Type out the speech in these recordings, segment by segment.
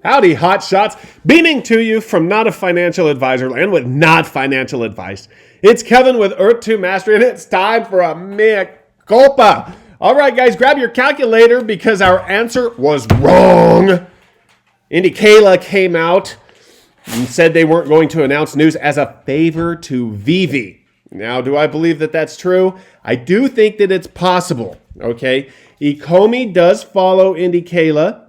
Howdy, hot shots. Beaming to you from not a financial advisor land with not financial advice. It's Kevin with Earth 2 Mastery, and it's time for a mea culpa. All right, guys, grab your calculator because our answer was wrong. IndyKaila came out and said they weren't going to announce news as a favor to VeVe. Now, do I believe that that's true? I do think that it's possible, okay? Ecomi does follow IndyKaila,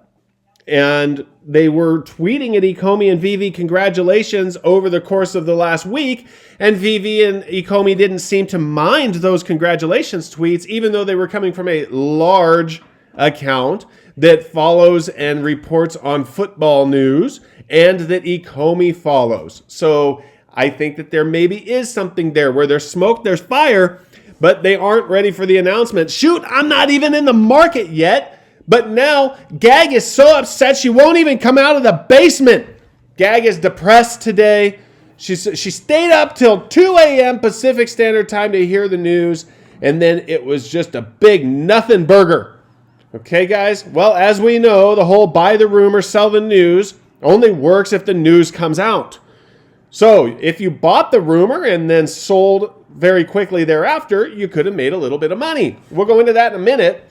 and they were tweeting at Ecomi and VeVe congratulations over the course of the last week, and VeVe and Ecomi didn't seem to mind those congratulations tweets, even though they were coming from a large account that follows and reports on football news, and that Ecomi follows. So I think that there maybe is something there where there's smoke, there's fire, but they aren't ready for the announcement. Shoot, I'm not even in the market yet. But now, Gag is so upset she won't even come out of the basement. Gag is depressed today. She stayed up till 2 a.m. Pacific Standard Time to hear the news, and then it was just a big nothing burger. Okay, guys? Well, as we know, the whole buy the rumor, sell the news only works if the news comes out. So, if you bought the rumor and then sold very quickly thereafter, you could have made a little bit of money. We'll go into that in a minute.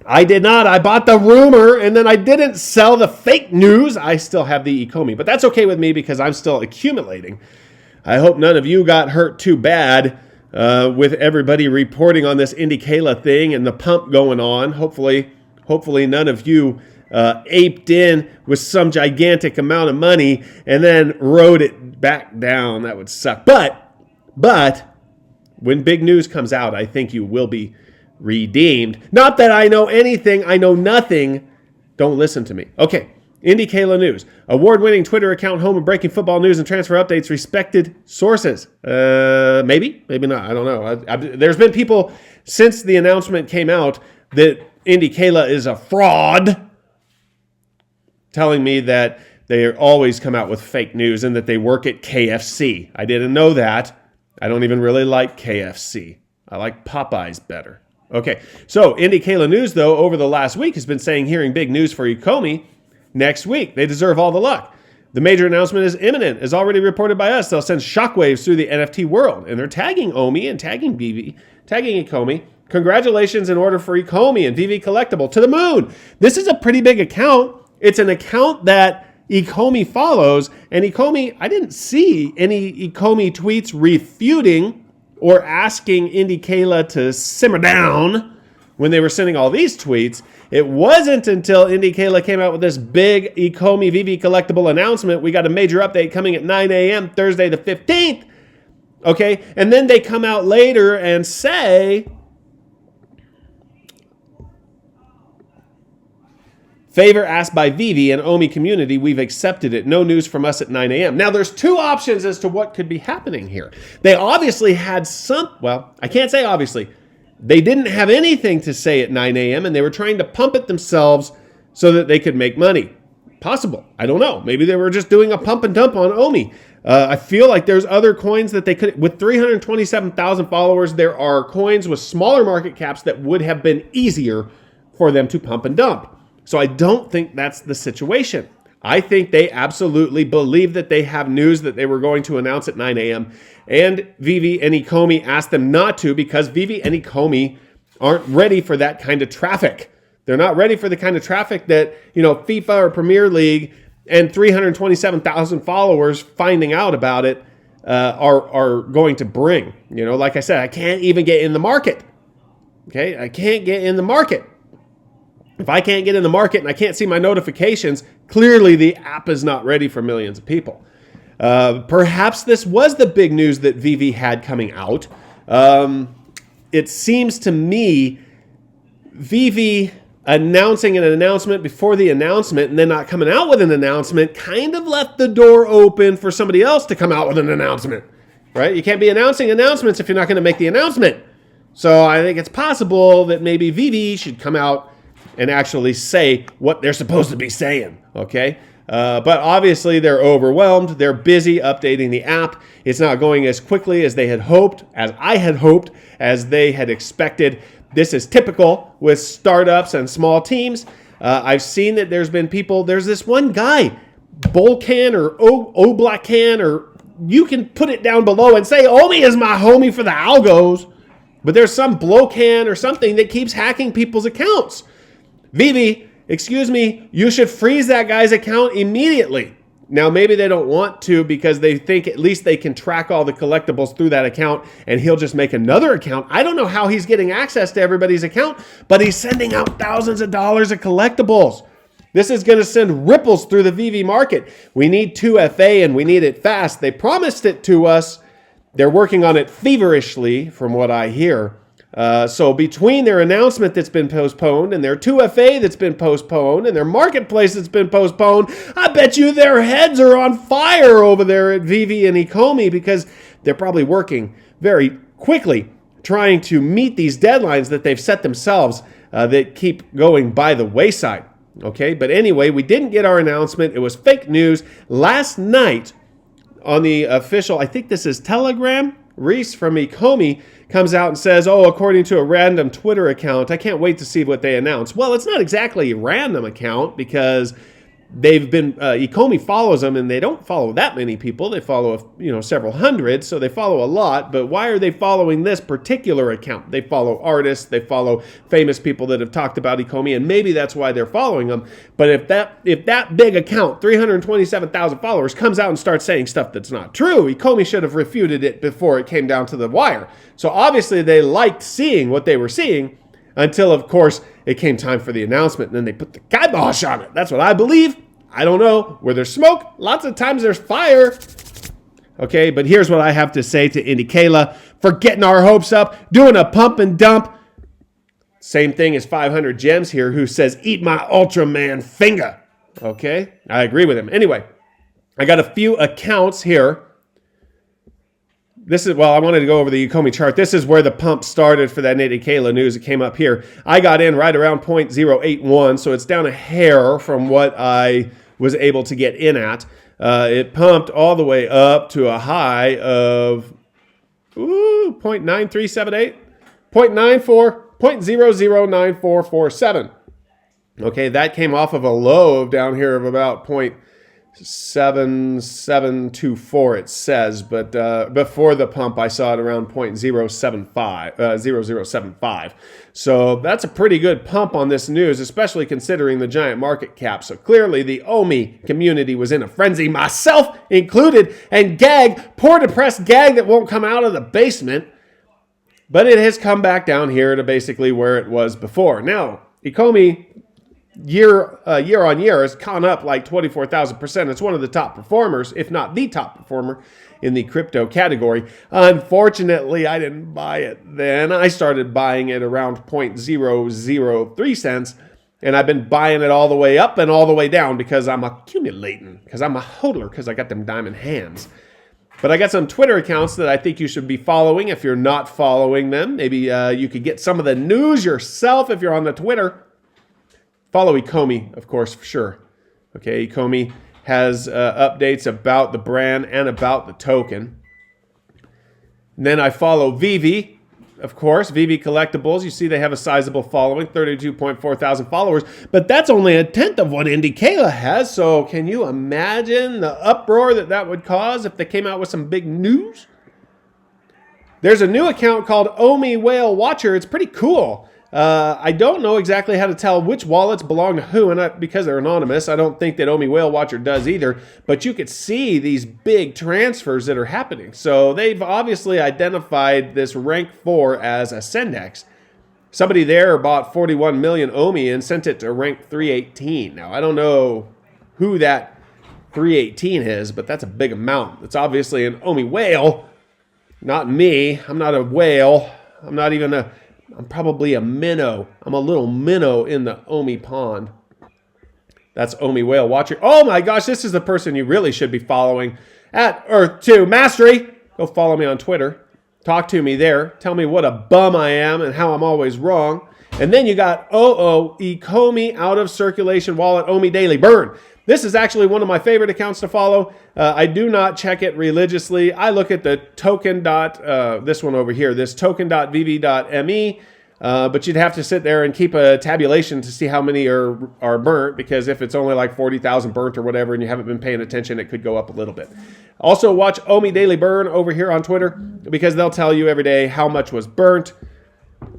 I did not. I bought the rumor, and then I didn't sell the fake news. I still have the Ecomi, but that's okay with me because I'm still accumulating. I hope none of you got hurt too bad with everybody reporting on this IndyKaila thing and the pump going on. Hopefully none of you aped in with some gigantic amount of money and then rode it back down. That would suck. But when big news comes out, I think you will be redeemed. Not that I know anything, I know nothing. Don't listen to me. Okay, IndyKaila news. Award-winning Twitter account home of breaking football news and transfer updates, respected sources. Maybe not. I don't know. There's been people since the announcement came out that IndyKaila is a fraud, telling me that they always come out with fake news and that they work at KFC. I didn't know that. I don't even really like KFC. I like Popeyes better. Okay, so IndyKaila news, though, over the last week has been saying hearing big news for Ecomi next week. They deserve all the luck. The major announcement is imminent, as already reported by us. They'll send shockwaves through the NFT world, and they're tagging OMI and tagging VeVe, tagging Ecomi. Congratulations in order for Ecomi and VeVe Collectible to the moon. This is a pretty big account. It's an account that Ecomi follows, and Ecomi, I didn't see any Ecomi tweets refuting or asking IndyKaila to simmer down when they were sending all these tweets. It wasn't until IndyKaila came out with this big Ecomi VeVe collectible announcement. We got a major update coming at 9 a.m. Thursday the 15th. Okay, and then they come out later and say, favor asked by VeVe and OMI community, we've accepted it. No news from us at 9 a.m. Now, there's two options as to what could be happening here. They obviously had I can't say obviously. They didn't have anything to say at 9 a.m. and they were trying to pump it themselves so that they could make money. Possible. I don't know. Maybe they were just doing a pump and dump on OMI. I feel like there's other coins that they could, with 327,000 followers, there are coins with smaller market caps that would have been easier for them to pump and dump. So I don't think that's the situation. I think they absolutely believe that they have news that they were going to announce at 9 a.m. And VeVe and Ecomi asked them not to because VeVe and Ecomi aren't ready for that kind of traffic. They're not ready for the kind of traffic that, FIFA or Premier League and 327,000 followers finding out about it are going to bring. Like I said, I can't even get in the market. Okay, I can't get in the market. If I can't get in the market and I can't see my notifications, clearly the app is not ready for millions of people. Perhaps this was the big news that VeVe had coming out. It seems to me VeVe announcing an announcement before the announcement and then not coming out with an announcement kind of left the door open for somebody else to come out with an announcement, right? You can't be announcing announcements if you're not going to make the announcement. So I think it's possible that maybe VeVe should come out and actually say what they're supposed to be saying, okay? But obviously they're overwhelmed. They're busy updating the app. It's not going as quickly as they had hoped, as I had hoped, as they had expected. This is typical with startups and small teams. I've seen that there's been people, there's this one guy, Bolcan or Oblacan, or you can put it down below and say, Omi is my homie for the algos. But there's some Blocan or something that keeps hacking people's accounts. VeVe, excuse me, you should freeze that guy's account immediately. Now, maybe they don't want to because they think at least they can track all the collectibles through that account and he'll just make another account. I don't know how he's getting access to everybody's account, but he's sending out thousands of dollars of collectibles. This is going to send ripples through the VeVe market. We need 2FA and we need it fast. They promised it to us. They're working on it feverishly, from what I hear. So between their announcement that's been postponed and their 2FA that's been postponed and their marketplace that's been postponed, I bet you their heads are on fire over there at VeVe and Ecomi because they're probably working very quickly trying to meet these deadlines that they've set themselves that keep going by the wayside. Okay, but anyway, we didn't get our announcement. It was fake news. Last night on the official, I think this is Telegram, Reese from Ecomi comes out and says, oh, according to a random Twitter account, I can't wait to see what they announce. Well, it's not exactly a random account because they've been, Ecomi follows them and they don't follow that many people. They follow, several hundred, so they follow a lot. But why are they following this particular account? They follow artists, they follow famous people that have talked about Ecomi, and maybe that's why they're following them. But if that big account, 327,000 followers, comes out and starts saying stuff that's not true, Ecomi should have refuted it before it came down to the wire. So obviously they liked seeing what they were seeing until, of course, it came time for the announcement, and then they put the kibosh on it. That's what I believe. I don't know. Where there's smoke, lots of times there's fire. Okay, but here's what I have to say to IndyKaila for getting our hopes up, doing a pump and dump. Same thing as 500 Gems here, who says, eat my Ultraman finger. Okay, I agree with him. Anyway, I got a few accounts here. I wanted to go over the Ecomi chart. This is where the pump started for that IndyKaila news. It came up here. I got in right around 0.081, so it's down a hair from what I was able to get in at. It pumped all the way up to a high of 0.9378, 0.009447. Okay, that came off of a low down here of about 0.7724, it says, but before the pump I saw it around 0.0075. So that's a pretty good pump on this news, especially considering the giant market cap. So clearly the OMI community was in a frenzy, myself included, and Gag, poor depressed Gag that won't come out of the basement. But it has come back down here to basically where it was before. Now, Ecomi year on year has gone up like 24,000%. It's one of the top performers, if not the top performer in the crypto category. Unfortunately, I didn't buy it then. I started buying it around 0.003 cents, and I've been buying it all the way up and all the way down because I'm accumulating, because I'm a hodler, because I got them diamond hands. But I got some Twitter accounts that I think you should be following if you're not following them. Maybe you could get some of the news yourself if you're on the Twitter. Follow Ecomi, of course, for sure. Okay, Ecomi has updates about the brand and about the token. And then I follow VeVe, of course, VeVe Collectibles. You see they have a sizable following, 32.4 thousand followers, but that's only a tenth of what IndyKaila has. So can you imagine the uproar that would cause if they came out with some big news? There's a new account called OMI Whale Watcher. It's pretty cool. I don't know exactly how to tell which wallets belong to who, and because they're anonymous, I don't think that OMI Whale Watcher does either, but you could see these big transfers that are happening. So they've obviously identified this rank 4 as a Sendex. Somebody there bought 41 million OMI and sent it to rank 318. Now, I don't know who that 318 is, but that's a big amount. It's obviously an OMI whale, not me. I'm not a whale. I'm probably a minnow. I'm a little minnow in the OMI pond. That's OMI Whale Watcher. Oh my gosh, this is the person you really should be following at Earth2 Mastery. Go follow me on Twitter. Talk to me there. Tell me what a bum I am and how I'm always wrong. And then you got Ecomi out of circulation wallet OMI Daily Burn. This is actually one of my favorite accounts to follow. I do not check it religiously. I look at the token this one over here, this token.vv.me. But you'd have to sit there and keep a tabulation to see how many are burnt, because if it's only like 40,000 burnt or whatever and you haven't been paying attention, it could go up a little bit. Also, watch OMI Daily Burn over here on Twitter, because they'll tell you every day how much was burnt.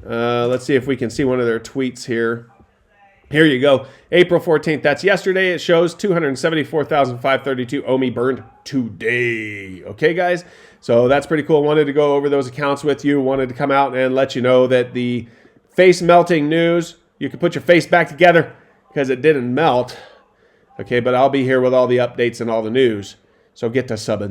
Let's see if we can see one of their tweets here. Here you go. April 14th. That's yesterday. It shows 274,532 OMI burned today. Okay, guys? So that's pretty cool. Wanted to go over those accounts with you. Wanted to come out and let you know that the face melting news, you can put your face back together because it didn't melt. Okay, but I'll be here with all the updates and all the news. So get to sub.